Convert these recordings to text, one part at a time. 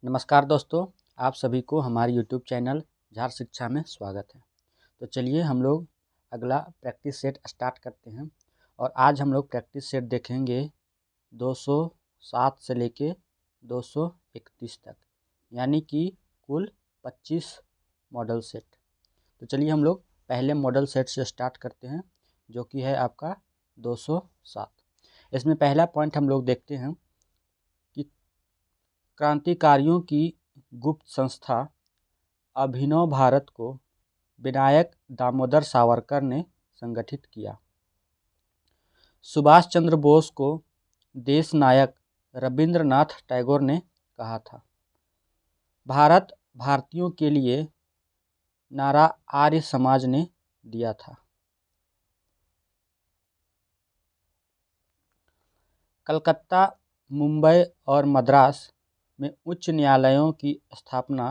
नमस्कार दोस्तों, आप सभी को हमारे YouTube चैनल झार शिक्षा में स्वागत है। तो चलिए हम लोग अगला प्रैक्टिस सेट स्टार्ट करते हैं और आज हम लोग प्रैक्टिस सेट देखेंगे 207 से लेके 231 तक, यानी कि कुल 25 मॉडल सेट। तो चलिए हम लोग पहले मॉडल सेट से स्टार्ट करते हैं, जो कि है आपका 207। इसमें पहला पॉइंट हम लोग देखते हैं कि क्रांतिकारियों की गुप्त संस्था अभिनव भारत को विनायक दामोदर सावरकर ने संगठित किया। सुभाष चंद्र बोस को देश नायक रविंद्रनाथ टैगोर ने कहा था। भारत भारतीयों के लिए नारा आर्य समाज ने दिया था। कलकत्ता, मुंबई और मद्रास में उच्च न्यायालयों की स्थापना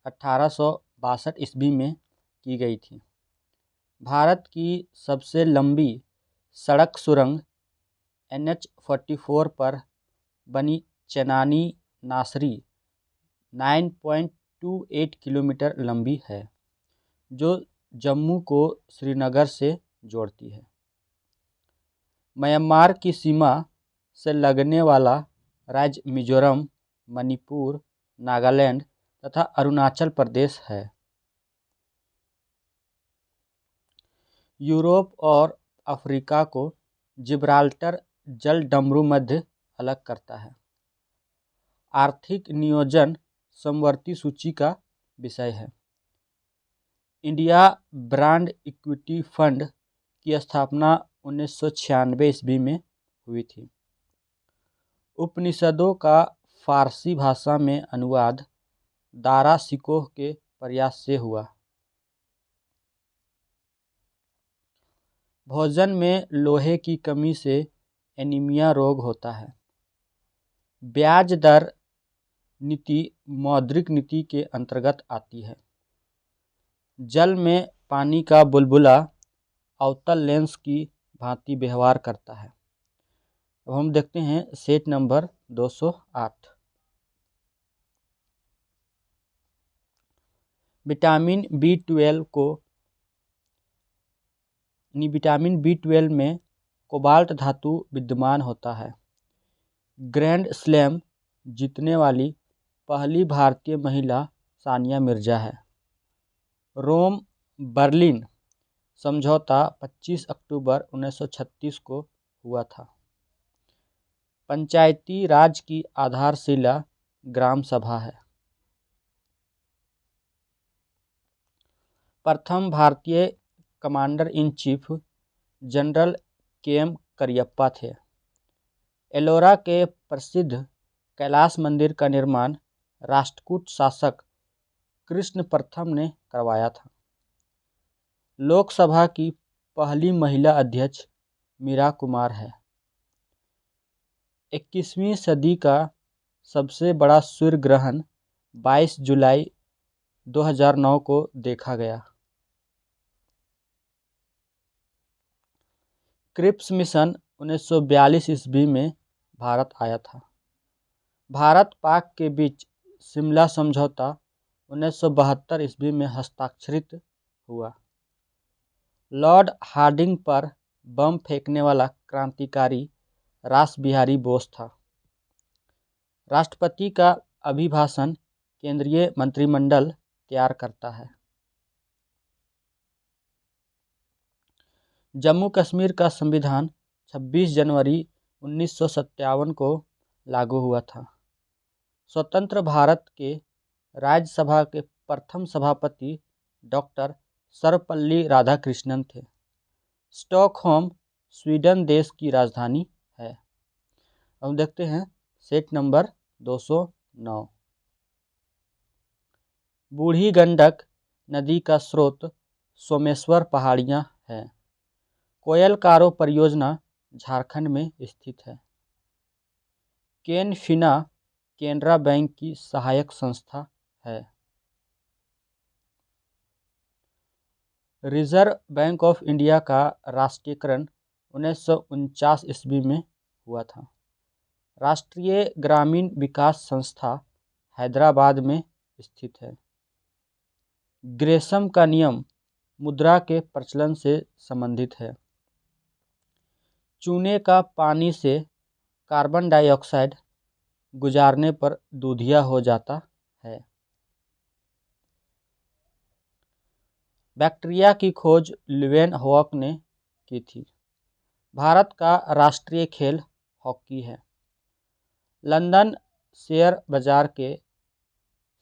1862 ईस्वी में की गई थी। भारत की सबसे लंबी सड़क सुरंग NH-44 पर बनी चेनानी नासरी 9.28 किलोमीटर लंबी है, जो जम्मू को श्रीनगर से जोड़ती है। म्यांमार की सीमा से लगने वाला राज्य मिजोरम, मणिपुर, नागालैंड तथा अरुणाचल प्रदेश है। यूरोप और अफ्रीका को जिब्राल्टर जलडमरू मध्य अलग करता है। आर्थिक नियोजन समवर्ती सूची का विषय है। इंडिया ब्रांड इक्विटी फंड की स्थापना 1996 ईस्वी में हुई थी। उपनिषदों का फारसी भाषा में अनुवाद दारा शिकोह के प्रयास से हुआ। भोजन में लोहे की कमी से एनीमिया रोग होता है। ब्याज दर नीति मौद्रिक नीति के अंतर्गत आती है। जल में पानी का बुलबुला अवतल लेंस की भांति व्यवहार करता है। अब हम देखते हैं सेट नंबर 208। विटामिन B12 में कोबाल्ट धातु विद्यमान होता है। ग्रैंड स्लैम जीतने वाली पहली भारतीय महिला सानिया मिर्जा है। रोम बर्लिन समझौता 25 अक्टूबर 1936 को हुआ था। पंचायती राज की आधारशिला ग्राम सभा है। प्रथम भारतीय commander in chief general KM Cariappa थे। एलोरा के प्रसिद्ध कैलाश मंदिर का निर्माण राष्ट्रकूट शासक कृष्ण प्रथम ने करवाया था। लोकसभा की पहली महिला अध्यक्ष मीरा कुमार है। 21वीं सदी का सबसे बड़ा सूर्य ग्रहण 22 जुलाई 2009 को देखा गया। क्रिप्स मिशन 1942 ईस्वी में भारत आया था। भारत पाक के बीच शिमला समझौता 1972 ईस्वी में हस्ताक्षरित हुआ। लॉर्ड हार्डिंग पर बम फेंकने वाला क्रांतिकारी रासबिहारी बोस था। राष्ट्रपति का अभिभाषण केंद्रीय मंत्रिमंडल तैयार करता है। जम्मू कश्मीर का संविधान 26 जनवरी 1957 को लागू हुआ था। स्वतंत्र भारत के राज्यसभा के प्रथम सभापति डॉक्टर सर्वपल्ली राधाकृष्णन थे। स्टॉकहोम स्वीडन देश की राजधानी है। अब देखते हैं सेट नंबर 209। बूढ़ी गंडक नदी का स्रोत सोमेश्वर पहाड़ियाँ है। कोयल कारो परियोजना झारखंड में स्थित है। केन फिना केनरा बैंक की सहायक संस्था है। रिजर्व बैंक ऑफ इंडिया का राष्ट्रीयकरण 1949 ईस्वी में हुआ था। राष्ट्रीय ग्रामीण विकास संस्था हैदराबाद में स्थित है। ग्रेशम का नियम मुद्रा के प्रचलन से संबंधित है। चूने का पानी से कार्बन डाइऑक्साइड गुजारने पर दूधिया हो जाता है। बैक्टीरिया की खोज लीवेनहॉक ने की थी। भारत का राष्ट्रीय खेल हॉकी है। लंदन शेयर बाजार के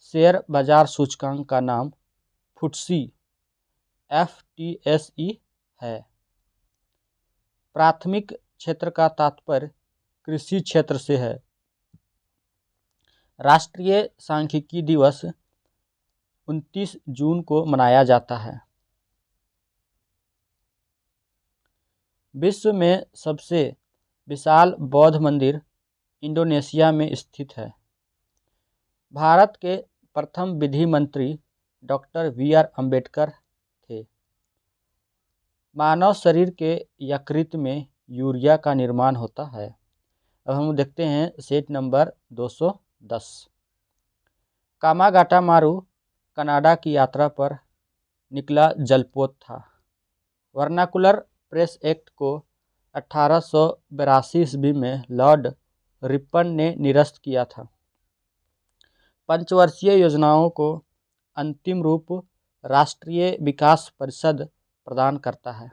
शेयर बाजार सूचकांक का नाम फुट्सी FTSE है। प्राथमिक क्षेत्र का तात्पर्य कृषि क्षेत्र से है। राष्ट्रीय सांख्यिकी दिवस 29 जून को मनाया जाता है। विश्व में सबसे विशाल बौद्ध मंदिर इंडोनेशिया में स्थित है। भारत के प्रथम विधि मंत्री डॉक्टर BR अम्बेडकर थे। मानव शरीर के यकृत में यूरिया का निर्माण होता है। अब हम देखते हैं सेट नंबर 210। कामागाटा मारू कनाडा की यात्रा पर निकला जलपोत था। वर्नाकुलर प्रेस एक्ट को 1882 ईस्वी में लॉर्ड रिपन ने निरस्त किया था। पंचवर्षीय योजनाओं को अंतिम रूप राष्ट्रीय विकास परिषद प्रदान करता है।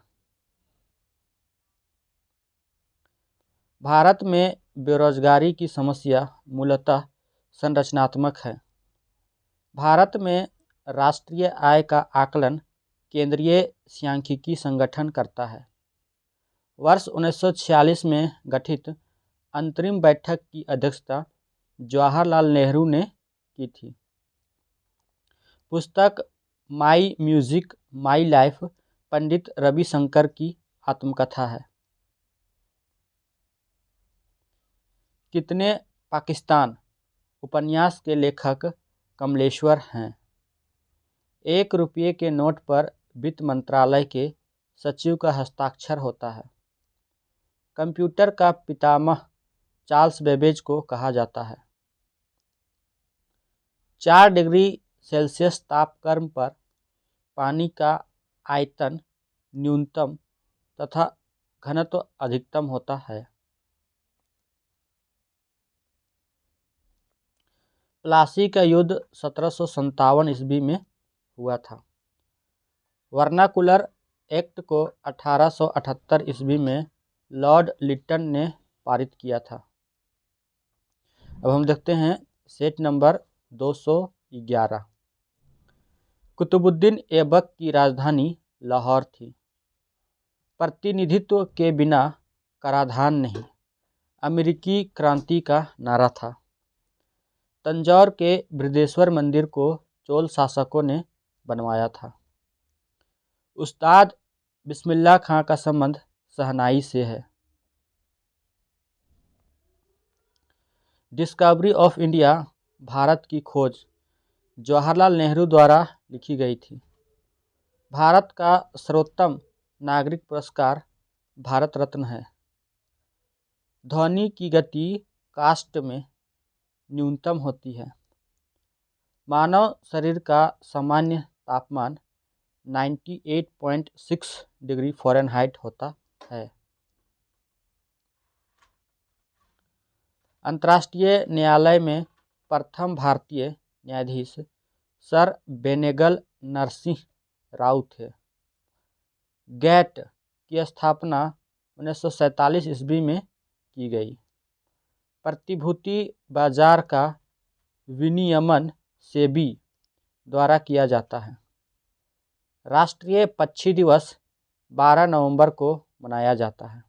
भारत में बेरोजगारी की समस्या मूलतः संरचनात्मक है। भारत में राष्ट्रीय आय का आकलन केंद्रीय सांख्यिकी संगठन करता है। वर्ष 1946 में गठित अंतरिम बैठक की अध्यक्षता जवाहरलाल नेहरू ने की थी। पुस्तक माई music my life Pandit Ravishankar की आत्मकथा है। कितने पाकिस्तान उपन्यास के लेखक कमलेश्वर हैं। 1 रुपये के नोट पर वित्त मंत्रालय के सचिव का हस्ताक्षर होता है। कंप्यूटर का पितामह चार्ल्स बेबेज को कहा जाता है। 4 डिग्री सेल्सियस तापक्रम पर पानी का आयतन न्यूनतम तथा घनत्व अधिकतम होता है। प्लासी का युद्ध 1757 ईस्वी में हुआ था। वर्नाकुलर एक्ट को 1878 ईस्वी में लॉर्ड लिटन ने पारित किया था। अब हम देखते हैं सेट नंबर 211। कुतुबुद्दीन ऐबक की राजधानी लाहौर थी। प्रतिनिधित्व के बिना कराधान नहीं, अमेरिकी क्रांति का नारा था। तंजौर के बृहदेश्वर मंदिर को चोल शासकों ने बनवाया था। उस्ताद बिस्मिल्लाह खां का संबंध शहनाई से है। डिस्कवरी ऑफ इंडिया भारत की खोज जवाहरलाल नेहरू द्वारा लिखी गई थी। भारत का सर्वोत्तम नागरिक पुरस्कार भारत रत्न है। ध्वनि की गति काष्ठ में न्यूनतम होती है। मानव शरीर का सामान्य तापमान 98.6 डिग्री फ़ारेनहाइट होता है। अंतर्राष्ट्रीय न्यायालय में प्रथम भारतीय न्यायाधीश सर बेनेगल नरसिंह राव थे। गैट की स्थापना 1947 ईस्वी में की गई। प्रतिभूति बाजार का विनियमन सेबी द्वारा किया जाता है। राष्ट्रीय पक्षी दिवस 12 नवंबर को मनाया जाता है।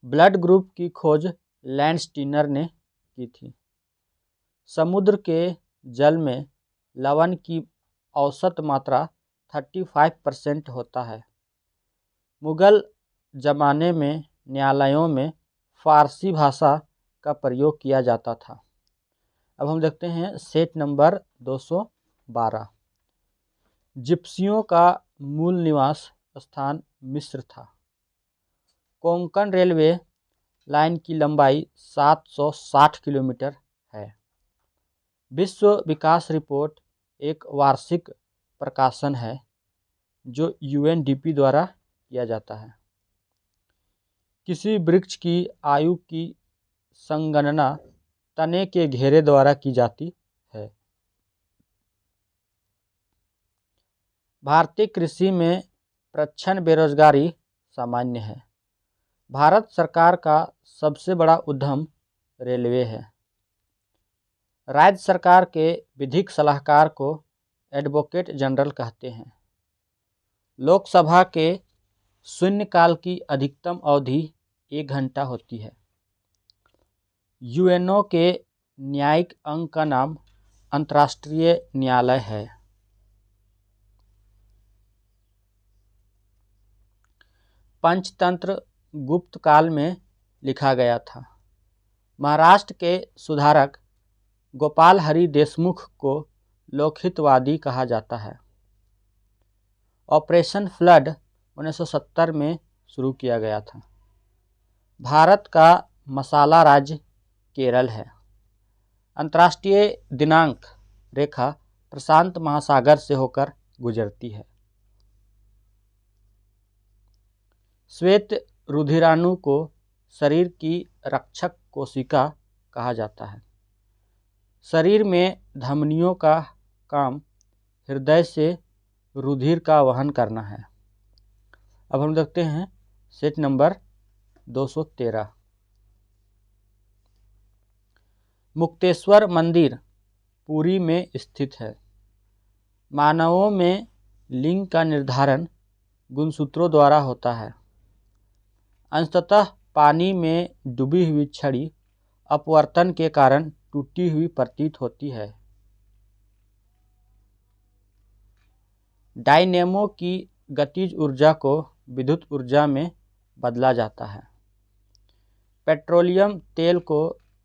ब्लड ग्रुप की खोज लैंडस्टीनर ने की थी। समुद्र के जल में लवण की औसत मात्रा 35% होता है। मुगल जमाने में न्यायालयों में फारसी भाषा का प्रयोग किया जाता था। अब हम देखते हैं सेट नंबर 212। जिप्सियों का मूल निवास स्थान मिस्र था। कोंकण रेलवे लाइन की लंबाई 760 किलोमीटर है। विश्व विकास रिपोर्ट एक वार्षिक प्रकाशन है जो यूएनडीपी द्वारा किया जाता है। किसी वृक्ष की आयु की संगणना तने के घेरे द्वारा की जाती है। भारतीय कृषि में प्रच्छन्न बेरोजगारी सामान्य है। भारत सरकार का सबसे बड़ा उद्यम रेलवे है। राज्य सरकार के विधिक सलाहकार को एडवोकेट जनरल कहते हैं। लोकसभा के शून्यकाल की अधिकतम अवधि 1 घंटा होती है। यूएनओ के न्यायिक अंग का नाम अंतर्राष्ट्रीय न्यायालय है। पंचतंत्र गुप्त काल में लिखा गया था। महाराष्ट्र के सुधारक गोपाल हरि देशमुख को लोकहितवादी कहा जाता है। ऑपरेशन फ्लड 1970 में शुरू किया गया था। भारत का मसाला राज्य केरल है। अंतर्राष्ट्रीय दिनांक रेखा प्रशांत महासागर से होकर गुजरती है। श्वेत रुधिराणु को शरीर की रक्षक कोशिका कहा जाता है। शरीर में धमनियों का काम हृदय से रुधिर का वहन करना है। अब हम देखते हैं सेट नंबर 213। मुक्तेश्वर मंदिर पुरी में स्थित है। मानवों में लिंग का निर्धारण गुणसूत्रों द्वारा होता है। अंततः पानी में डूबी हुई छड़ी अपवर्तन के कारण टूटी हुई प्रतीत होती है। डायनेमो की गतिज ऊर्जा को विद्युत ऊर्जा में बदला जाता है। पेट्रोलियम तेल को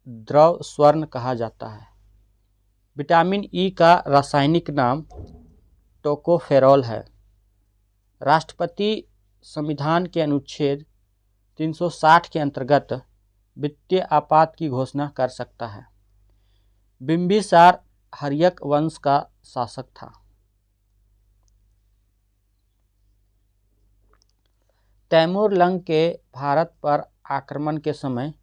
द्रव स्वर्ण कहा जाता है। विटामिन ई का रासायनिक नाम टोकोफेरॉल है। राष्ट्रपति संविधान के अनुच्छेद 360 के अंतर्गत वित्तीय आपात की घोषणा कर सकता है। बिंबिसार हर्यक वंश का शासक था। तैमूर लंग के भारत पर आक्रमण के समय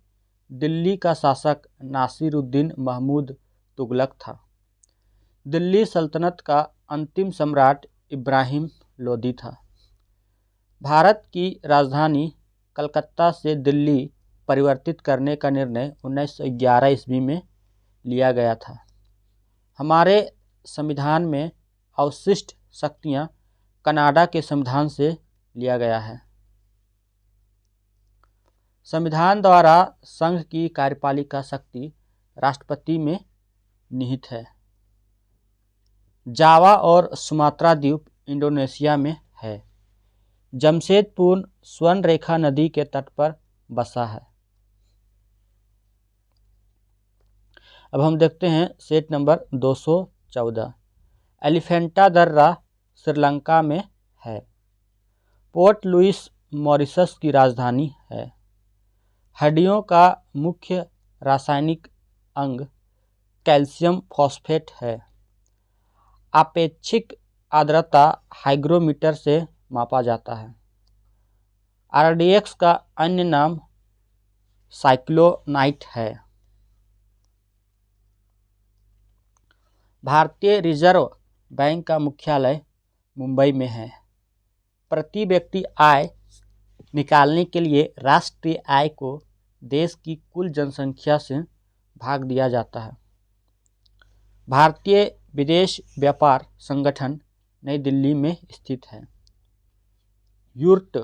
दिल्ली का शासक नासिरुद्दीन महमूद तुगलक था। दिल्ली सल्तनत का अंतिम सम्राट इब्राहिम लोदी था। भारत की राजधानी कलकत्ता से दिल्ली परिवर्तित करने का निर्णय 1911 ईस्वी में लिया गया था। हमारे संविधान में अवशिष्ट शक्तियाँ कनाडा के संविधान से लिया गया है। संविधान द्वारा संघ की कार्यपालिका शक्ति राष्ट्रपति में निहित है। जावा और सुमात्रा द्वीप इंडोनेशिया में है। जमशेदपुर स्वर्ण रेखा नदी के तट पर बसा है। अब हम देखते हैं सेट नंबर 214। एलिफेंटा दर्रा श्रीलंका में है। पोर्ट लुइस मॉरिशस की राजधानी है। हड्डियों का मुख्य रासायनिक अंग कैल्शियम फॉस्फेट है। आपेक्षिक आर्द्रता हाइग्रोमीटर से मापा जाता है। आरडीएक्स का अन्य नाम साइक्लोनाइट है। भारतीय रिजर्व बैंक का मुख्यालय मुंबई में है। प्रति व्यक्ति आय निकालने के लिए राष्ट्रीय आय को देश की कुल जनसंख्या से भाग दिया जाता है। भारतीय विदेश व्यापार संगठन नई दिल्ली में स्थित है। यूर्ट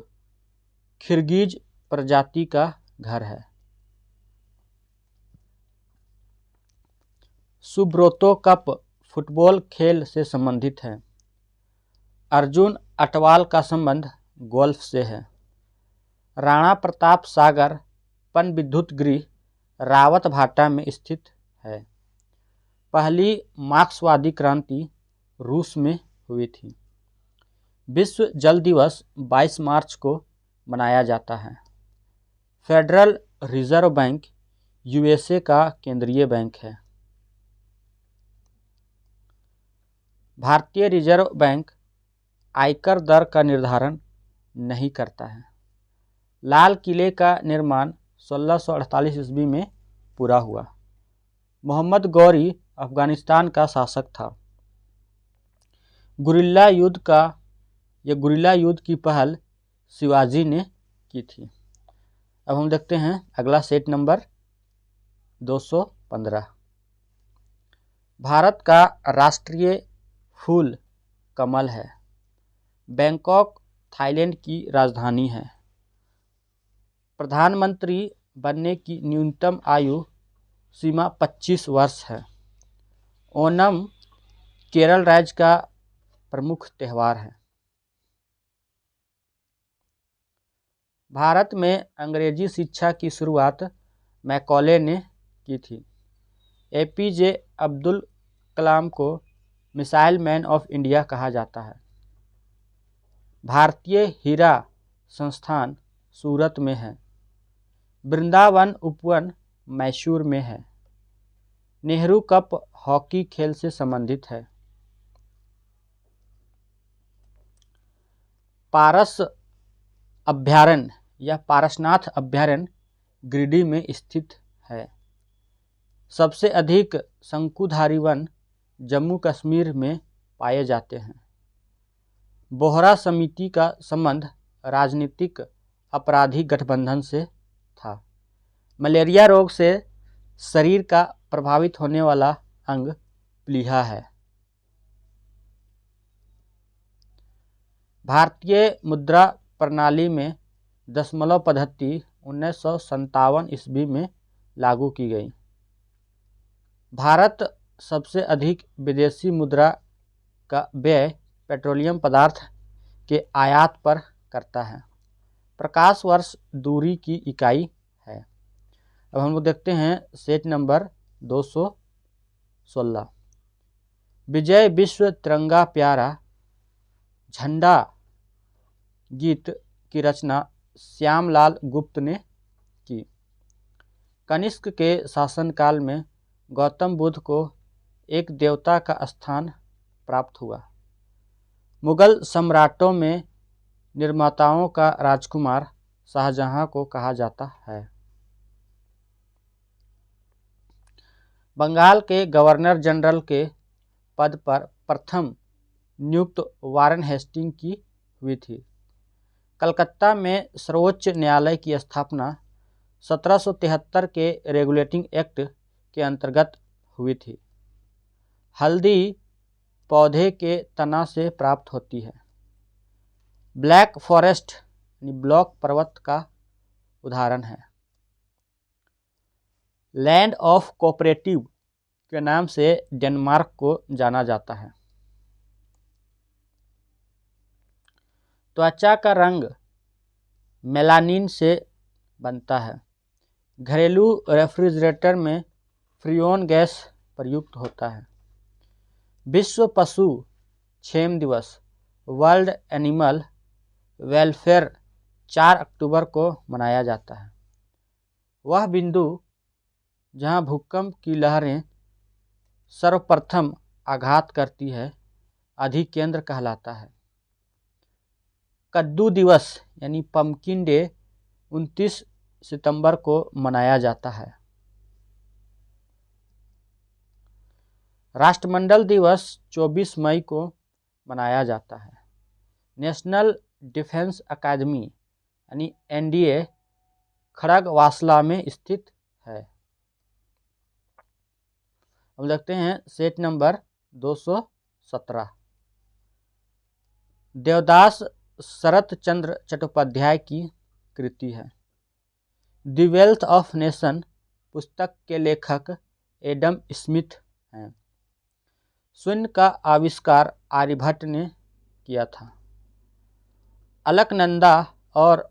किर्गिज प्रजाति का घर है। सुब्रोतो कप फुटबॉल खेल से संबंधित है। अर्जुन अटवाल का संबंध गोल्फ से है। राणा प्रताप सागर पनविद्युत गृह रावतभाटा में स्थित है। पहली मार्क्सवादी क्रांति रूस में हुई थी। विश्व जल दिवस 22 मार्च को मनाया जाता है। फेडरल रिजर्व बैंक यूएसए का केंद्रीय बैंक है। भारतीय रिजर्व बैंक आयकर दर का निर्धारण नहीं करता है। लाल किले का निर्माण 1648 ईस्वी में पूरा हुआ। मोहम्मद गौरी अफगानिस्तान का शासक था। गुरिल्ला युद्ध की पहल शिवाजी ने की थी। अब हम देखते हैं अगला सेट नंबर 215। भारत का राष्ट्रीय फूल कमल है। बैंकॉक थाईलैंड की राजधानी है। प्रधानमंत्री बनने की न्यूनतम आयु सीमा 25 वर्ष है। ओणम केरल राज्य का प्रमुख त्यौहार है। भारत में अंग्रेजी शिक्षा की शुरुआत मैकॉले ने की थी। एपीजे अब्दुल कलाम को मिसाइल मैन ऑफ इंडिया कहा जाता है। भारतीय हीरा संस्थान सूरत में है। वृंदावन उपवन मैसूर में है। नेहरू कप हॉकी खेल से संबंधित है। पारस अभयारण्य या पारसनाथ अभयारण्य गिरिडीह में स्थित है। सबसे अधिक शंकुधारी वन जम्मू कश्मीर में पाए जाते हैं। बोहरा समिति का संबंध राजनीतिक अपराधी गठबंधन से था। मलेरिया रोग से शरीर का प्रभावित होने वाला अंग प्लीहा है। भारतीय मुद्रा प्रणाली में दशमलव पद्धति 1957 ईस्वी में लागू की गई। भारत सबसे अधिक विदेशी मुद्रा का व्यय पेट्रोलियम पदार्थ के आयात पर करता है। प्रकाश वर्ष दूरी की इकाई है। अब हम लोग देखते हैं सेट नंबर 216। विजय विश्व तिरंगा प्यारा झंडा गीत की रचना श्यामलाल गुप्त ने की। कनिष्क के शासनकाल में गौतम बुद्ध को एक देवता का स्थान प्राप्त हुआ। मुगल सम्राटों में निर्माताओं का राजकुमार शाहजहां को कहा जाता है। बंगाल के गवर्नर जनरल के पद पर प्रथम नियुक्त वारेन हेस्टिंग की हुई थी। कलकत्ता में सर्वोच्च न्यायालय की स्थापना 1773 के रेगुलेटिंग एक्ट के अंतर्गत हुई थी। हल्दी पौधे के तना से प्राप्त होती है। ब्लैक फॉरेस्ट ब्लॉक पर्वत का उदाहरण है। लैंड ऑफ कोऑपरेटिव के नाम से डेनमार्क को जाना जाता है। त्वचा का रंग मेलानिन से बनता है। घरेलू रेफ्रिजरेटर में फ्रीऑन गैस प्रयुक्त होता है। विश्व पशु क्षेम दिवस वर्ल्ड एनिमल वेलफेयर 4 अक्टूबर को मनाया जाता है। वह बिंदु जहां भूकंप की लहरें सर्वप्रथम आघात करती है अधिकेंद्र कहलाता है। कद्दू दिवस यानी पम्पकिन डे 29 सितंबर को मनाया जाता है। राष्ट्रमंडल दिवस 24 मई को मनाया जाता है। नेशनल डिफेंस अकादमी यानी एनडीए खड़गवासला में स्थित है। अब देखते हैं सेट नंबर 217। देवदास शरत चंद्र चट्टोपाध्याय की कृति है। द वेल्थ ऑफ नेशन पुस्तक के लेखक एडम स्मिथ हैं। शून्य का आविष्कार आर्यभट्ट ने किया था। अलकनंदा और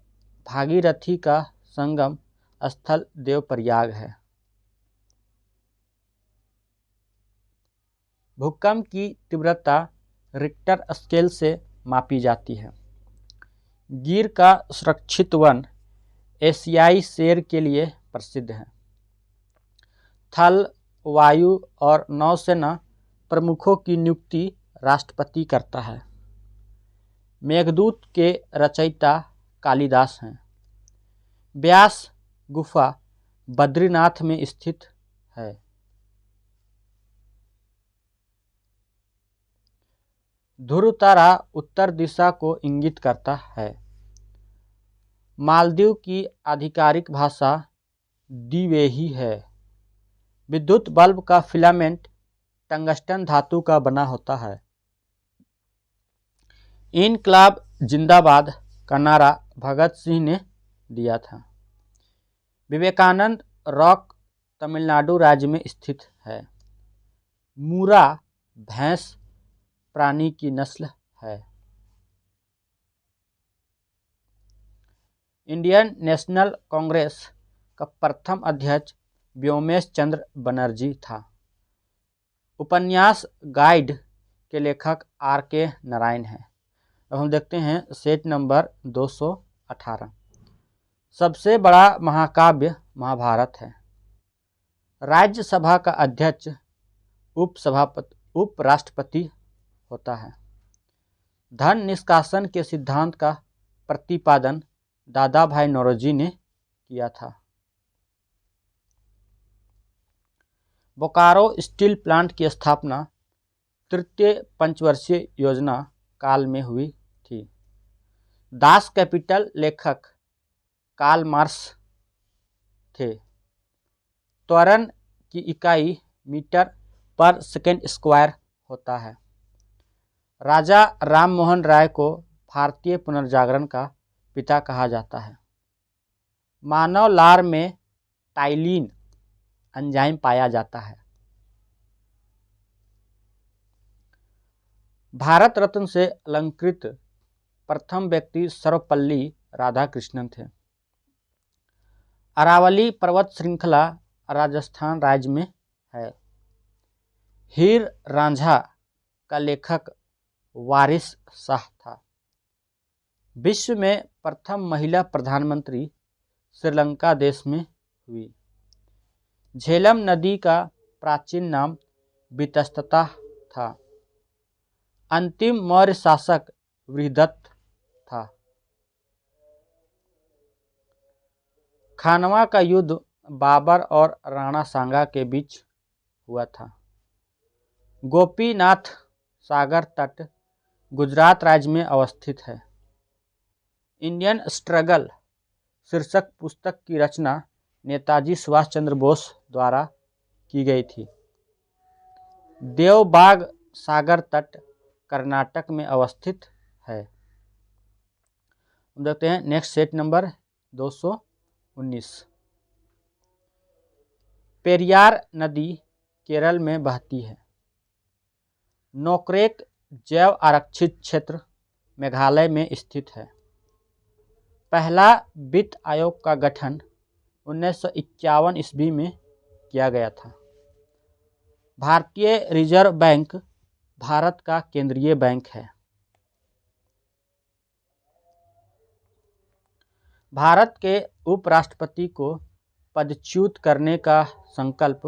भागीरथी का संगम स्थल देवप्रयाग है। भूकंप की तीव्रता रिक्टर स्केल से मापी जाती है। गिर का सुरक्षित वन एशियाई शेर के लिए प्रसिद्ध हैं। थल, वायु और नौसेना प्रमुखों की नियुक्ति राष्ट्रपति करता है। मेघदूत के रचयिता कालिदास हैं। व्यास गुफा बद्रीनाथ में स्थित है। ध्रुव तारा उत्तर दिशा को इंगित करता है। मालदीव की आधिकारिक भाषा दिवेही है। विद्युत बल्ब का फिलामेंट टंगस्टन धातु का बना होता है। इनकलाब जिंदाबाद का नारा भगत सिंह ने दिया था। विवेकानंद रॉक तमिलनाडु राज्य में स्थित है। मूरा भैंस प्राणी की नस्ल है। इंडियन नेशनल कांग्रेस का प्रथम अध्यक्ष व्योमेश चंद्र बनर्जी था। उपन्यास गाइड के लेखक R.K. नारायण हैं। अब हम देखते हैं सेट नंबर 218। सबसे बड़ा महाकाव्य महाभारत है। राज्यसभा का अध्यक्ष उपराष्ट्रपति होता है। धन निष्कासन के सिद्धांत का प्रतिपादन दादा भाई नौरोजी ने किया था। बोकारो स्टील प्लांट की स्थापना तृतीय पंचवर्षीय योजना काल में हुई थी। दास कैपिटल लेखक कार्ल मार्क्स थे। त्वरण की इकाई मीटर पर सेकंड स्क्वायर होता है। राजा राम मोहन राय को भारतीय पुनर्जागरण का पिता कहा जाता है। मानव लार में टाइलिन एंजाइम पाया जाता है। भारत रत्न से अलंकृत प्रथम व्यक्ति सर्वपल्ली राधाकृष्णन थे। अरावली पर्वत श्रृंखला राजस्थान राज्य में है। हीर रांझा का लेखक वारिस शाह था। विश्व में प्रथम महिला प्रधानमंत्री श्रीलंका देश में हुई। झेलम नदी का प्राचीन नाम वितस्तता था। अंतिम मौर्य शासक वृहदत्त था। खानवा का युद्ध बाबर और राणा सांगा के बीच हुआ था। गोपीनाथ सागर तट गुजरात राज्य में अवस्थित है। इंडियन स्ट्रगल शीर्षक पुस्तक की रचना नेताजी सुभाष चंद्र बोस द्वारा की गई थी। देवबाग सागर तट कर्नाटक में अवस्थित है। हम देखते हैं नेक्स्ट सेट नंबर 219। पेरियार नदी केरल में बहती है। नोकरेक जैव आरक्षित क्षेत्र मेघालय में स्थित है। पहला वित्त आयोग का गठन 1951 ईस्वी में किया गया था। भारतीय रिजर्व बैंक भारत का केंद्रीय बैंक है। भारत के उपराष्ट्रपति को पदच्युत करने का संकल्प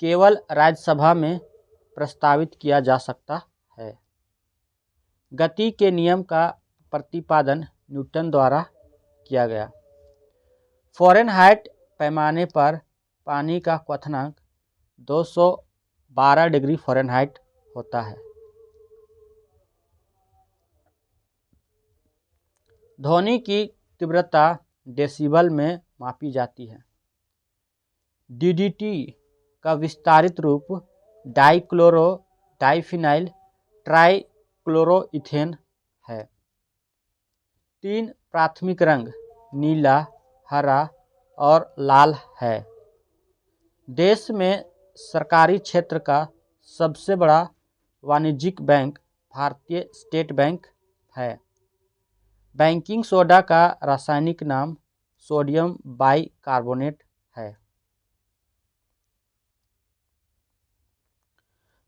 केवल राज्यसभा में प्रस्तावित किया जा सकता है। गति के नियम का प्रतिपादन न्यूटन द्वारा किया गया। फ़ारेनहाइट पैमाने पर पानी का क्वथनांक 212 डिग्री फ़ारेनहाइट होता है। ध्वनि की तीव्रता डेसिबल में मापी जाती है। डीडीटी का विस्तारित रूप डाइक्लोरो डाइफिनाइल ट्राइक्लोरोइथेन है। 3 प्राथमिक रंग नीला, हरा और लाल है। देश में सरकारी क्षेत्र का सबसे बड़ा वाणिज्यिक बैंक भारतीय स्टेट बैंक है। बैंकिंग सोडा का रासायनिक नाम सोडियम बाइकार्बोनेट है।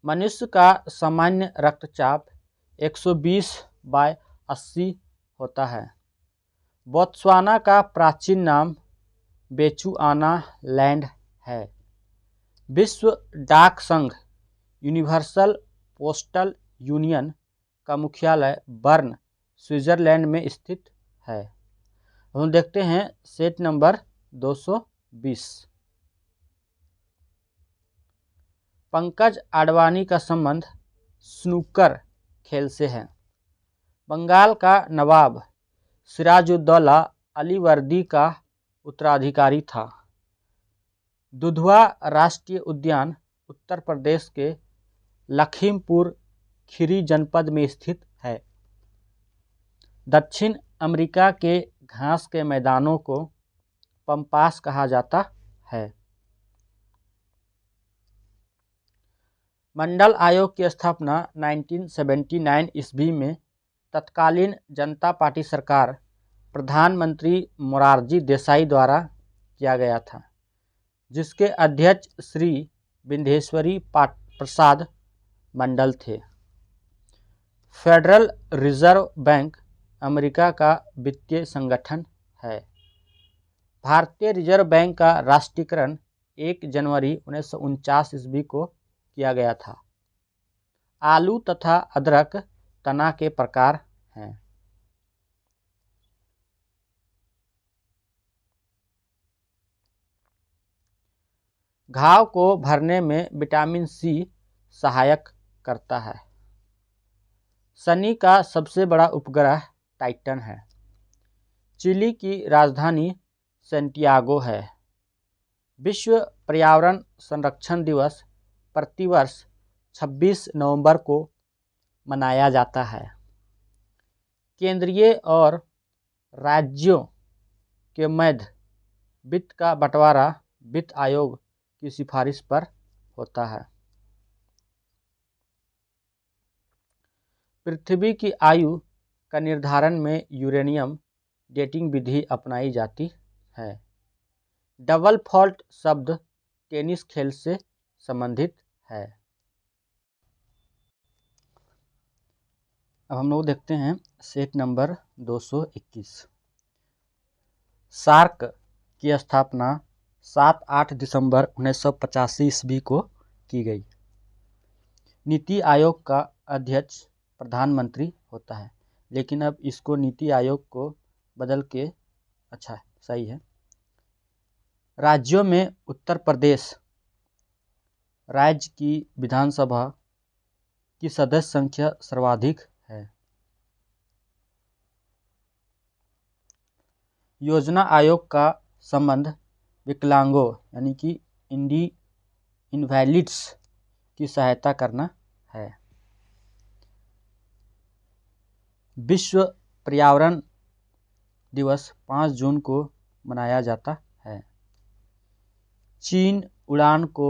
मनुष्य का सामान्य रक्तचाप 120/80 होता है। बोत्सवाना का प्राचीन नाम बेचुआना लैंड है। विश्व डाक संघ यूनिवर्सल पोस्टल यूनियन का मुख्यालय बर्न स्विट्जरलैंड में स्थित है। हम देखते हैं सेट नंबर 220। पंकज आडवाणी का संबंध स्नूकर खेल से है। बंगाल का नवाब सिराजुद्दौला अली वर्दी का उत्तराधिकारी था। दुधवा राष्ट्रीय उद्यान उत्तर प्रदेश के लखीमपुर खीरी जनपद में स्थित है। दक्षिण अमेरिका के घास के मैदानों को पम्पास कहा जाता है। मंडल आयोग की स्थापना 1979 ईस्वी में तत्कालीन जनता पार्टी सरकार प्रधानमंत्री मोरारजी देसाई द्वारा किया गया था, जिसके अध्यक्ष श्री विंध्येश्वरी प्रसाद मंडल थे। फेडरल रिजर्व बैंक अमेरिका का वित्तीय संगठन है। भारतीय रिजर्व बैंक का राष्ट्रीयकरण 1 जनवरी 1949 ईस्वी को किया गया था। आलू तथा अदरक तना के प्रकार हैं। घाव को भरने में विटामिन सी सहायक करता है। शनि का सबसे बड़ा उपग्रह टाइटन है। चिली की राजधानी सैंटियागो है। विश्व पर्यावरण संरक्षण दिवस प्रतिवर्ष 26 नवंबर को मनाया जाता है। केंद्रीय और राज्यों के मध्य वित्त का बंटवारा वित्त आयोग की सिफारिश पर होता है। पृथ्वी की आयु का निर्धारण में यूरेनियम डेटिंग विधि अपनाई जाती है। डबल फॉल्ट शब्द टेनिस खेल से संबंधित है। अब हम लोग देखते हैं सेट नंबर 221। सार्क की स्थापना 7-8 दिसंबर 1985 ईस्वी को की गई। नीति आयोग का अध्यक्ष प्रधानमंत्री होता है, लेकिन अब इसको नीति आयोग को बदल के सही है। राज्यों में उत्तर प्रदेश राज्य की विधानसभा की सदस्य संख्या सर्वाधिक है। योजना आयोग का संबंध विकलांगों यानी कि इनवैलिड्स की सहायता करना है। विश्व पर्यावरण दिवस 5 जून को मनाया जाता है। चीन उड़ान को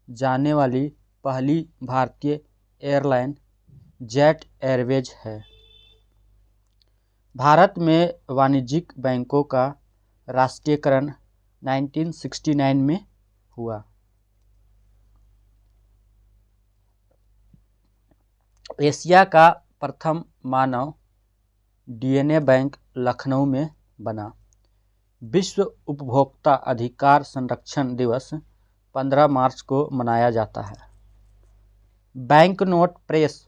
जाने वाली पहली भारतीय एयरलाइन जेट एयरवेज है। भारत में वाणिज्यिक बैंकों का राष्ट्रीयकरण 1969 में हुआ। एशिया का प्रथम मानव डीएनए बैंक लखनऊ में बना। विश्व उपभोक्ता अधिकार संरक्षण दिवस 15 मार्च को मनाया जाता है। Bank note press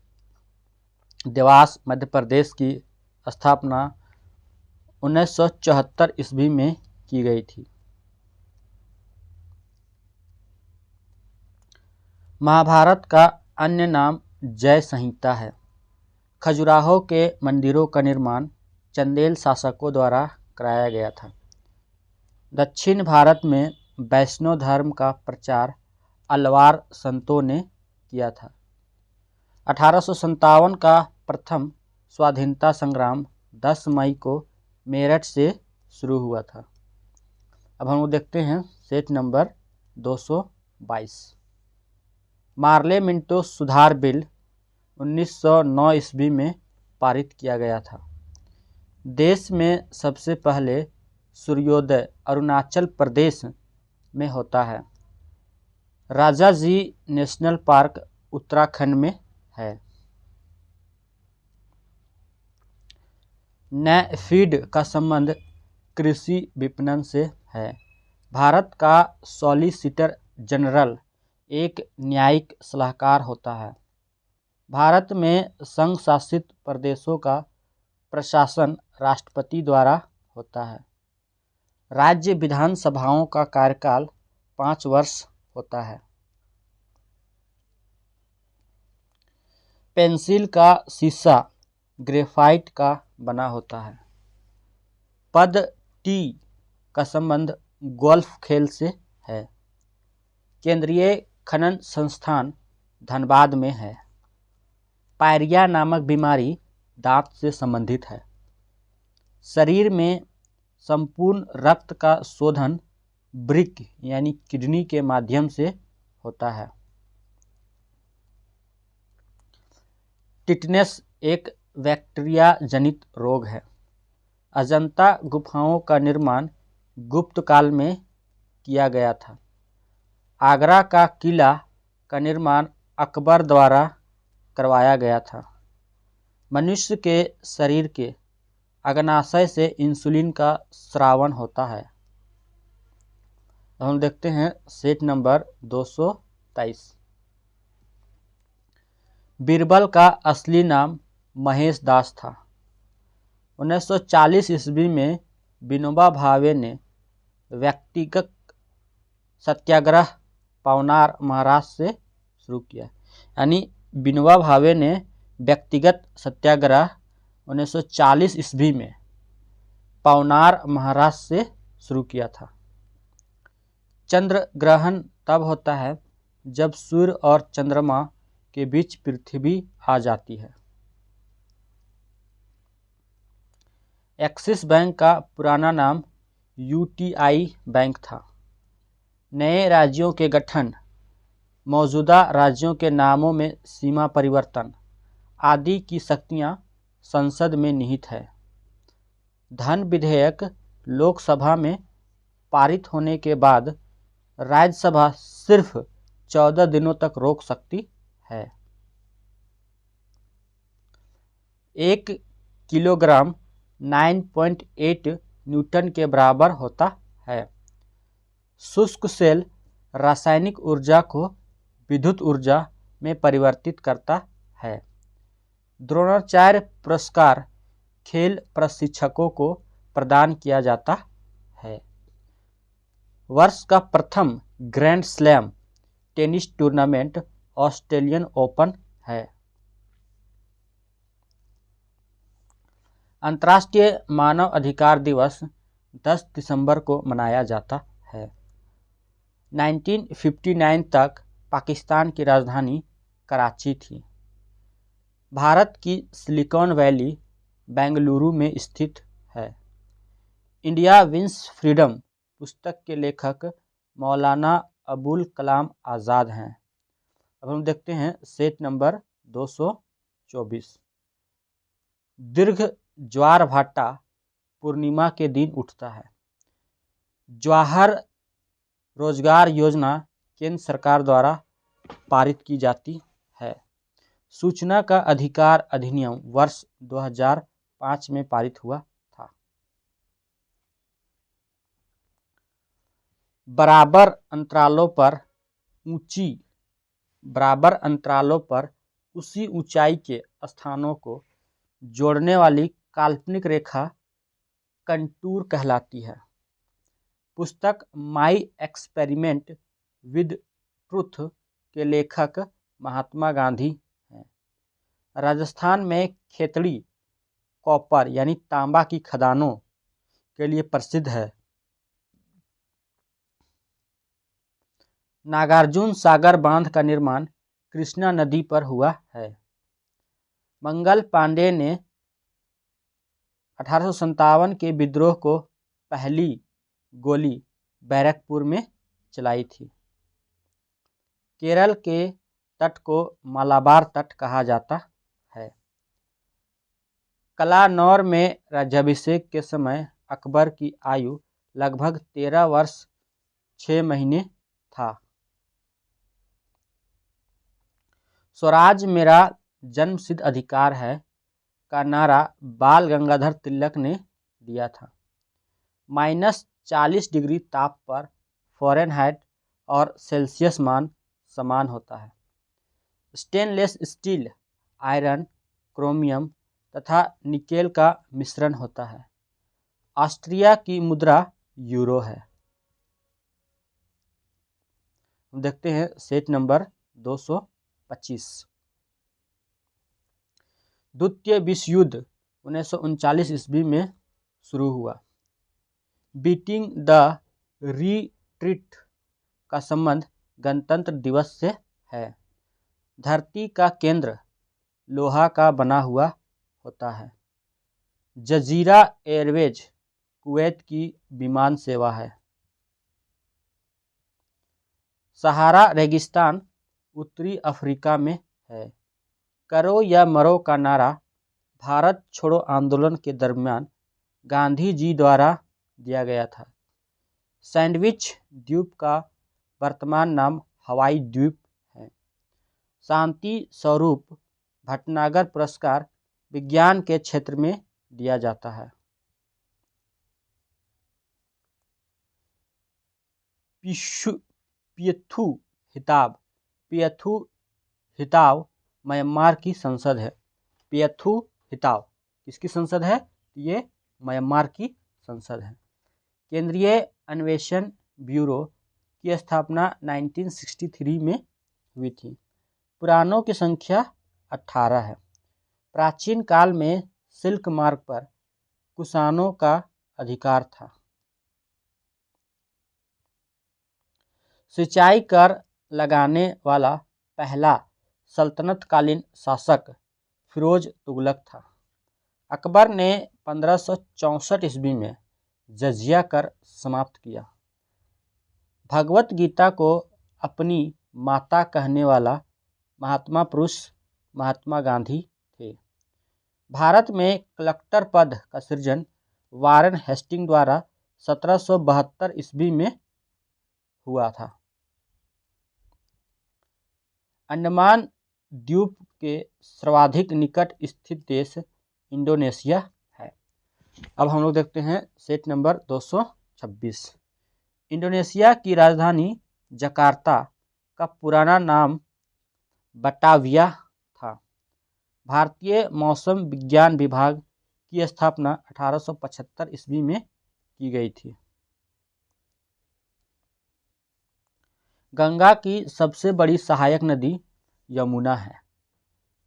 Dewas Madhya Pradesh की स्थापना 1974 ईस्वी में की गई थी। महाभारत का अन्य नाम जय संहिता है। खजुराहो के मंदिरों का निर्माण चंदेल शासकों द्वारा कराया गया था। दक्षिण भारत में वैष्णव धर्म का प्रचार अलवार संतों ने किया था। 1857 का प्रथम स्वाधीनता संग्राम 10 मई को मेरठ से शुरू हुआ था। अब हम लोग देखते हैं सेट नंबर 222। मार्ले मिंटो सुधार बिल 1909 ईस्वी में पारित किया गया था। देश में सबसे पहले सूर्योदय अरुणाचल प्रदेश में होता है। राजा जी नेशनल पार्क उत्तराखंड में है। नैफीड का संबंध कृषि विपणन से है। भारत का सॉलिसिटर जनरल एक न्यायिक सलाहकार होता है। भारत में संघ शासित प्रदेशों का प्रशासन राष्ट्रपति द्वारा होता है। राज्य विधानसभाओं का कार्यकाल 5 वर्ष होता है। पेंसिल का शीशा ग्रेफाइट का बना होता है। पद टी का संबंध गोल्फ खेल से है। केंद्रीय खनन संस्थान धनबाद में है। पायरिया नामक बीमारी दांत से संबंधित है। शरीर में संपूर्ण रक्त का शोधन वृक्क यानी किडनी के माध्यम से होता है। टिटनेस एक बैक्टीरिया जनित रोग है। अजंता गुफाओं का निर्माण गुप्त काल में किया गया था। आगरा का किला का निर्माण अकबर द्वारा करवाया गया था। मनुष्य के शरीर के अग्नाशय से इंसुलिन का स्रावन होता है। हम देखते हैं सेट नंबर 223। बीरबल का असली नाम महेश दास था। 1940 ईस्वी में विनोबा भावे ने व्यक्तिगत सत्याग्रह पवनार महाराष्ट्र से शुरू किया। यानी विनोबा भावे ने व्यक्तिगत सत्याग्रह 1940 ईस्वी में पवनार महाराष्ट्र से शुरू किया था। चंद्र ग्रहण तब होता है जब सूर्य और चंद्रमा के बीच पृथ्वी आ जाती है। एक्सिस बैंक का पुराना नाम यूटीआई बैंक था। नए राज्यों के गठन, मौजूदा राज्यों के नामों में सीमा परिवर्तन आदि की शक्तियां संसद में निहित है। धन विधेयक लोकसभा में पारित होने के बाद राज्यसभा सिर्फ 14 दिनों तक रोक सकती है। 1 किलोग्राम 9.8 न्यूटन के बराबर होता है। शुष्क सेल रासायनिक ऊर्जा को विद्युत ऊर्जा में परिवर्तित करता है। द्रोणाचार्य पुरस्कार खेल प्रशिक्षकों को प्रदान किया जाता है। वर्ष का प्रथम grand slam tennis tournament Australian open है। अंतर्राष्ट्रीय मानव अधिकार दिवस 10 दिसंबर को मनाया जाता है। 1959 तक पाकिस्तान की राजधानी कराची थी। भारत की सिलिकॉन वैली बेंगलुरु में स्थित है। इंडिया विंस फ्रीडम पुस्तक के लेखक मौलाना अबुल कलाम आज़ाद हैं। अब हम देखते हैं सेट नंबर 224। दीर्घ ज्वार भाटा पूर्णिमा के दिन उठता है। जवाहर रोजगार योजना केंद्र सरकार द्वारा पारित की जाती है। सूचना का अधिकार अधिनियम वर्ष 2005 में पारित हुआ था। बराबर अंतरालों पर उसी ऊंचाई के स्थानों को जोड़ने वाली काल्पनिक रेखा कंटूर कहलाती है। पुस्तक माई एक्सपेरिमेंट विद ट्रुथ के लेखक महात्मा गांधी हैं। राजस्थान में खेतड़ी कॉपर यानी तांबा की खदानों के लिए प्रसिद्ध है। नागार्जुन सागर बांध का निर्माण कृष्णा नदी पर हुआ है। मंगल पांडे ने 1857 के विद्रोह को पहली गोली बैरकपुर में चलाई थी। केरल के तट को मालाबार तट कहा जाता है। कलानौर में राज्याभिषेक के समय अकबर की आयु लगभग 13 वर्ष 6 महीने था। स्वराज मेरा जन्मसिद्ध अधिकार है का नारा बाल गंगाधर तिलक ने दिया था। -40 डिग्री ताप पर फ़ारेनहाइट और सेल्सियस मान समान होता है। स्टेनलेस स्टील आयरन, क्रोमियम तथा निकेल का मिश्रण होता है। ऑस्ट्रिया की मुद्रा यूरो है। देखते हैं सेट नंबर 225। द्वितीय विश्व युद्ध 1939 ईस्वी में शुरू हुआ। बीटिंग द रिट्रीट का संबंध गणतंत्र दिवस से है। धरती का केंद्र लोहा का बना हुआ होता है। जजीरा एयरवेज कुवैत की विमान सेवा है। सहारा रेगिस्तान उत्तरी अफ्रीका में है। करो या मरो का नारा भारत छोड़ो आंदोलन के दरमियान गांधी जी द्वारा दिया गया था। सैंडविच द्वीप का वर्तमान नाम हवाई द्वीप है। शांति स्वरूप भटनागर पुरस्कार विज्ञान के क्षेत्र में दिया जाता है। पियथु हिताब म्यांमार की संसद है। पियथु हिताव किसकी संसद है? ये म्यांमार की संसद है। केंद्रीय अन्वेषण ब्यूरो की स्थापना 1963 में हुई थी। पुराणों की संख्या 18 है। प्राचीन काल में सिल्क मार्ग पर कुषाणों का अधिकार था। सिंचाई कर लगाने वाला पहला सल्तनतकालीन शासक फिरोज तुगलक था। अकबर ने 1564 ईस्वी में जजिया कर समाप्त किया। भगवत गीता को अपनी माता कहने वाला महात्मा पुरुष महात्मा गांधी थे। भारत में कलेक्टर पद का सृजन वारेन हेस्टिंग द्वारा 1772 ईस्वी में हुआ था। अंडमान द्वीप के सर्वाधिक निकट स्थित देश इंडोनेशिया है। अब हम लोग देखते हैं सेट नंबर 226। इंडोनेशिया की राजधानी जकार्ता का पुराना नाम बटाविया था। भारतीय मौसम विज्ञान विभाग की स्थापना 1875 ईस्वी में की गई थी। गंगा की सबसे बड़ी सहायक नदी यमुना है।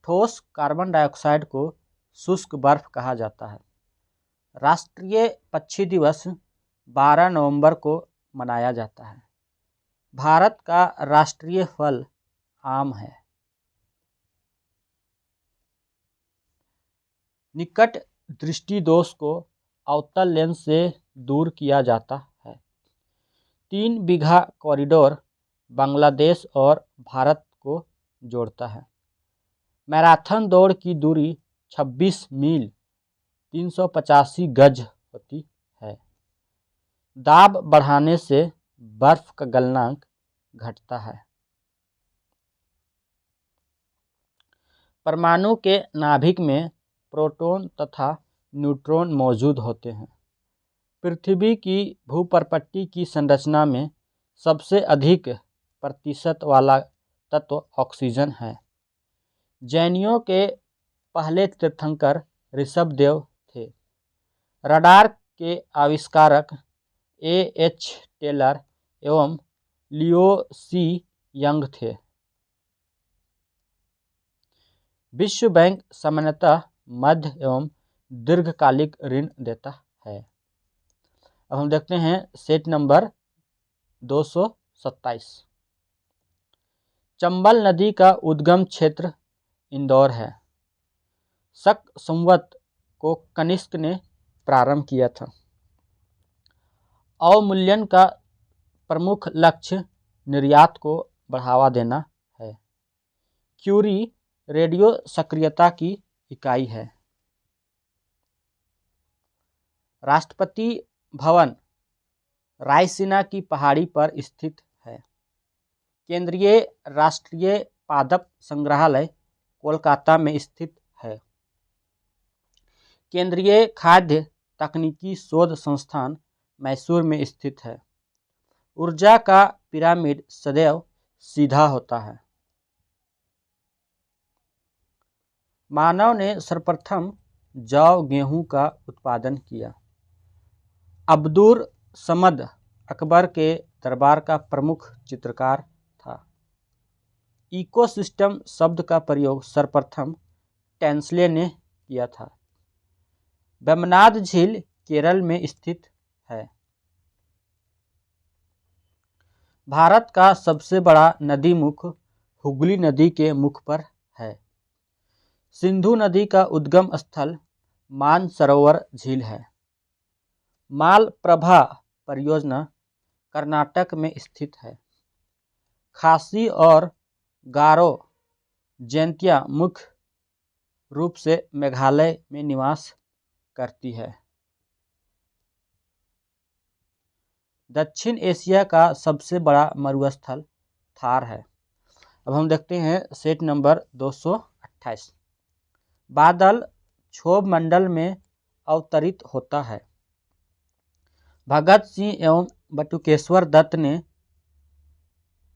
ठोस कार्बन डाइऑक्साइड को शुष्क बर्फ कहा जाता है। राष्ट्रीय पक्षी दिवस 12 नवंबर को मनाया जाता है। भारत का राष्ट्रीय फल आम है। निकट दृष्टि दोष को अवतल लेंस से दूर किया जाता है। 3 बीघा कॉरिडोर बांग्लादेश और भारत को जोड़ता है। मैराथन दौड़ की दूरी 26 मील 385 गज होती है। दाब बढ़ाने से बर्फ का गलनांक घटता है। परमाणु के नाभिक में प्रोटॉन तथा न्यूट्रॉन मौजूद होते हैं। पृथ्वी की भूपर्पट्टी की संरचना में सबसे अधिक प्रतिशत वाला तत्व ऑक्सीजन है। जैनियों के पहले तीर्थंकर ऋषभदेव थे। रडार के आविष्कारक A.H. टेलर एवं लियो सी यंग थे। विश्व बैंक सामान्यतः मध्य एवं दीर्घकालिक ऋण देता है। अब हम देखते हैं सेट नंबर 227। चंबल नदी का उद्गम क्षेत्र इंदौर है। शक संवत को कनिष्क ने प्रारंभ किया था। अवमूल्यन का प्रमुख लक्ष्य निर्यात को बढ़ावा देना है। क्यूरी रेडियो सक्रियता की इकाई है। राष्ट्रपति भवन रायसीना की पहाड़ी पर स्थित है। केंद्रीय राष्ट्रीय पादप संग्रहालय कोलकाता में स्थित है। केंद्रीय खाद्य तकनीकी शोध संस्थान मैसूर में स्थित है। ऊर्जा का पिरामिड सदैव सीधा होता है। मानव ने सर्वप्रथम जौ गेहूं का उत्पादन किया। अब्दुल समद अकबर के दरबार का प्रमुख चित्रकार था। इकोसिस्टम शब्द का प्रयोग सर्वप्रथम टेंसले ने किया था। वेम्बनाड झील केरल में स्थित है। भारत का सबसे बड़ा नदी मुख हुगली नदी के मुख पर है। सिंधु नदी का उद्गम स्थल मानसरोवर झील है। मालप्रभा परियोजना कर्नाटक में स्थित है। खासी और गारो जयंतियाँ मुख्य रूप से मेघालय में निवास करती है। दक्षिण एशिया का सबसे बड़ा मरुस्थल थार है। अब हम देखते हैं सेट नंबर 228। बादल क्षोभ मंडल में अवतरित होता है। भगत सिंह एवं बटुकेश्वर दत्त ने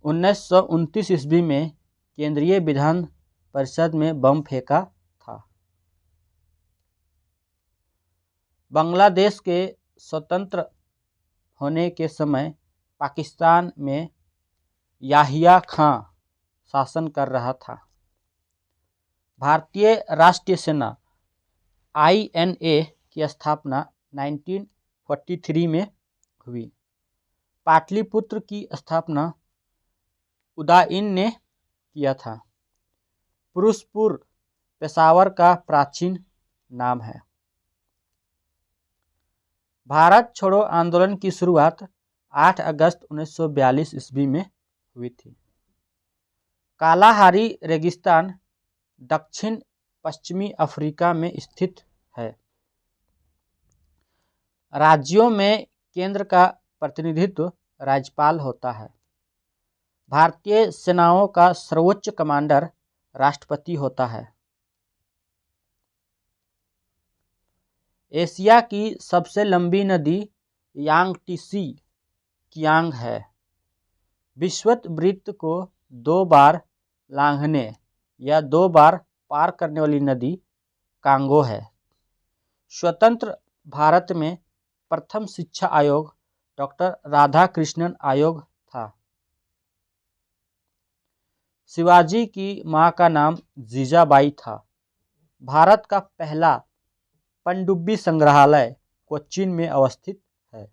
1929 ईस्वी में केंद्रीय विधान परिषद में बम फेंका था। बांग्लादेश के स्वतंत्र होने के समय पाकिस्तान में याहिया खां शासन कर रहा था। भारतीय राष्ट्रीय सेना INA की स्थापना 1943 में हुई। पाटलिपुत्र की स्थापना उदयन ने किया था। पुरुषपुर पेशावर का प्राचीन नाम है। भारत छोड़ो आंदोलन की शुरुआत 8 अगस्त 1942 ईस्वी में हुई थी। कालाहारी रेगिस्तान दक्षिण पश्चिमी अफ्रीका में स्थित है। राज्यों में केंद्र का प्रतिनिधित्व राज्यपाल होता है। भारतीय सेनाओं का सर्वोच्च कमांडर राष्ट्रपति होता है। एशिया की सबसे लंबी नदी यांगटीसी कियांग है। विषुवत वृत्त को 2 बार लांघने या 2 बार पार करने वाली नदी कांगो है। स्वतंत्र भारत में प्रथम शिक्षा आयोग डॉक्टर राधाकृष्णन आयोग था। शिवाजी की मां का नाम जीजाबाई था। भारत का पहला पनडुब्बी संग्रहालय कोच्चिन में अवस्थित है।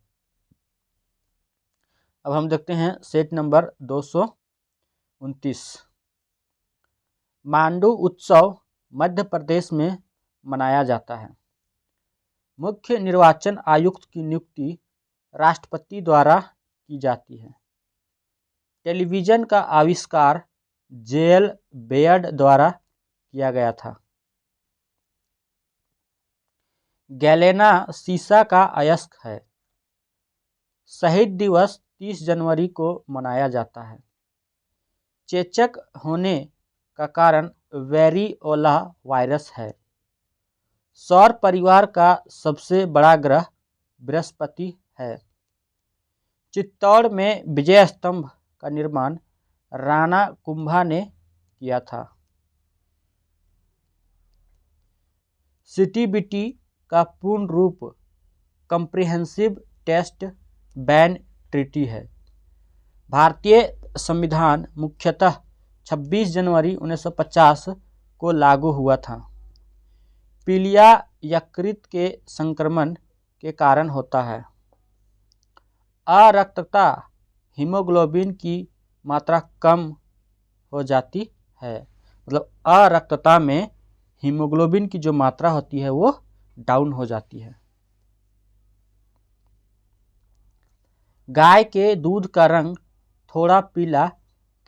अब हम देखते हैं सेट नंबर 229। मांडू उत्सव मध्य प्रदेश में मनाया जाता है। मुख्य निर्वाचन आयुक्त की नियुक्ति राष्ट्रपति द्वारा की जाती है। टेलीविज़न का आविष्कार JL बेयर्ड द्वारा किया गया था। गैलेना सीसा का अयस्क है। शहीद दिवस 30 जनवरी को मनाया जाता है। चेचक होने का कारण वेरिओला वायरस है। सौर परिवार का सबसे बड़ा ग्रह बृहस्पति है। चित्तौड़ में विजय स्तंभ का निर्माण राणा कुंभा ने किया था। CTBT का पूर्ण रूप कॉम्प्रिहेंसिव टेस्ट बैन ट्रीटी है। भारतीय संविधान मुख्यतः 26 जनवरी 1950 को लागू हुआ था। पीलिया यकृत के संक्रमण के कारण होता है। अरक्तता हीमोग्लोबिन की मात्रा कम हो जाती है। मतलब अरक्तता में हीमोग्लोबिन की जो मात्रा होती है वो डाउन हो जाती है। गाय के दूध का रंग थोड़ा पीला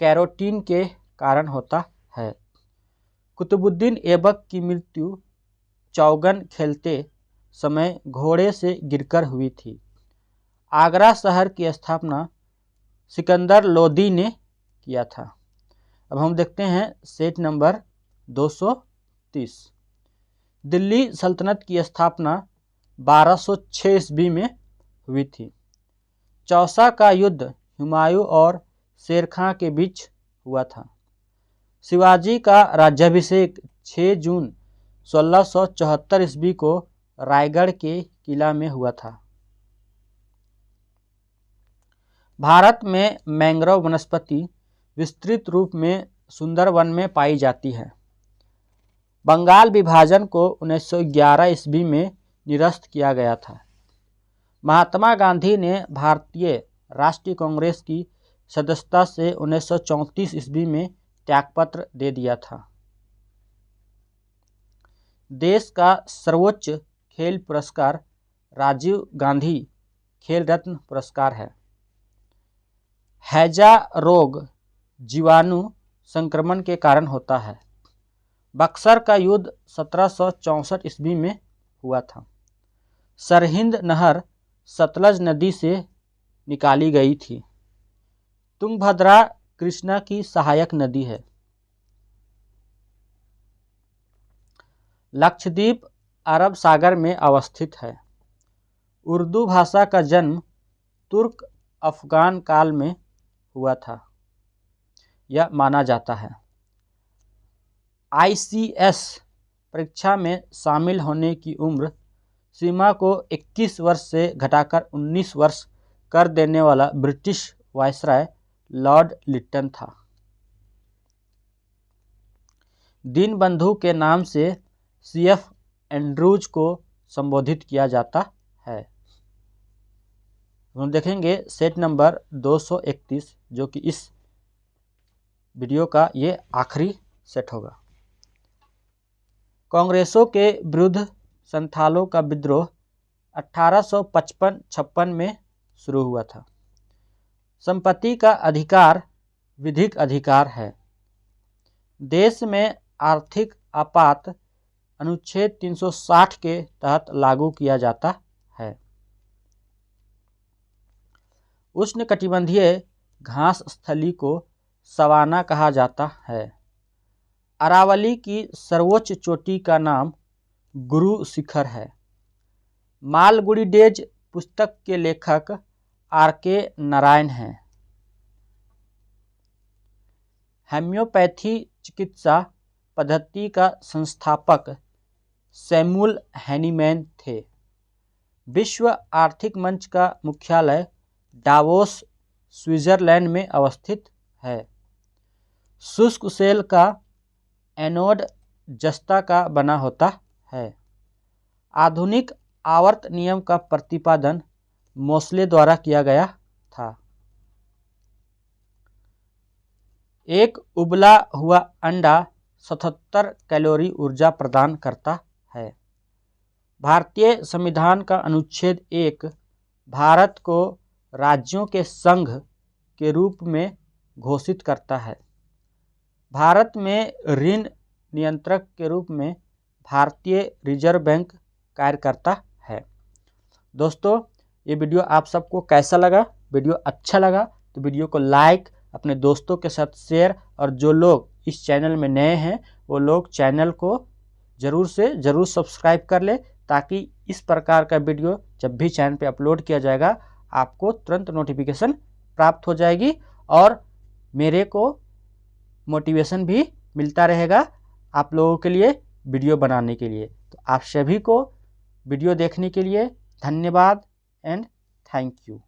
कैरोटीन के कारण होता है। कुतुबुद्दीन ऐबक की मृत्यु चौगन खेलते समय घोड़े से गिरकर हुई थी। आगरा शहर की स्थापना सिकंदर लोदी ने किया था। अब हम देखते हैं सेट नंबर 230। दिल्ली सल्तनत की स्थापना 1206 ईस्वी में हुई थी। चौसा का युद्ध हुमायूं और शेर खां के बीच हुआ था। शिवाजी का राज्याभिषेक 6 जून 1674 ईस्वी को रायगढ़ के किला में हुआ था। भारत में मैंग्रोव वनस्पति विस्तृत रूप में सुंदरवन में पाई जाती है। बंगाल विभाजन को 1911 ईस्वी में निरस्त किया गया था। महात्मा गांधी ने भारतीय राष्ट्रीय कांग्रेस की सदस्यता से 1934 ईस्वी में त्यागपत्र दे दिया था। देश का सर्वोच्च खेल पुरस्कार राजीव गांधी खेल रत्न पुरस्कार है। हैजा रोग जीवाणु संक्रमण के कारण होता है। बक्सर का युद्ध 1764 ईस्वी में हुआ था। सरहिंद नहर सतलज नदी से निकाली गई थी। तुंगभद्रा कृष्णा की सहायक नदी है। लक्षद्वीप अरब सागर में अवस्थित है। उर्दू भाषा का जन्म तुर्क अफगान काल में हुआ था, यह माना जाता है। ICS परीक्षा में शामिल होने की उम्र सीमा को 21 वर्ष से घटाकर 19 वर्ष कर देने वाला ब्रिटिश वायसराय लॉर्ड लिटन था। दीनबंधु के नाम से CF एंड्रूज को संबोधित किया जाता है। हम देखेंगे सेट नंबर 231, जो कि इस वीडियो का ये आखिरी सेट होगा। कांग्रेसों के विरुद्ध संथालों का विद्रोह 1855-56 में शुरू हुआ था। संपत्ति का अधिकार विधिक अधिकार है। देश में आर्थिक आपात अनुच्छेद 360 के तहत लागू किया जाता है। उष्णकटिबंधीय घास स्थली को सवाना कहा जाता है। अरावली की सर्वोच्च चोटी का नाम गुरु शिखर है। मालगुडी डेज पुस्तक के लेखक RK नारायण हैं। होम्योपैथी चिकित्सा पद्धति का संस्थापक सैमुअल हैनीमैन थे। विश्व आर्थिक मंच का मुख्यालय डावोस स्विट्जरलैंड में अवस्थित है। शुष्क सेल का एनोड जस्ता का बना होता है। आधुनिक आवर्त नियम का प्रतिपादन मोसले द्वारा किया गया था। एक उबला हुआ अंडा 77 कैलोरी ऊर्जा प्रदान करता है। भारतीय संविधान का अनुच्छेद 1 भारत को राज्यों के संघ के रूप में घोषित करता है। भारत में ऋण नियंत्रक के रूप में भारतीय रिजर्व बैंक कार्य करता है। दोस्तों, ये वीडियो आप सबको कैसा लगा? वीडियो अच्छा लगा तो वीडियो को लाइक, अपने दोस्तों के साथ शेयर, और जो लोग इस चैनल में नए हैं वो लोग चैनल को ज़रूर से ज़रूर सब्सक्राइब कर ले, ताकि इस प्रकार का वीडियो जब भी चैनल पे अपलोड किया जाएगा आपको तुरंत नोटिफिकेशन प्राप्त हो जाएगी और मेरे को मोटिवेशन भी मिलता रहेगा आप लोगों के लिए वीडियो बनाने के लिए। तो आप सभी को वीडियो देखने के लिए धन्यवाद एंड थैंक यू।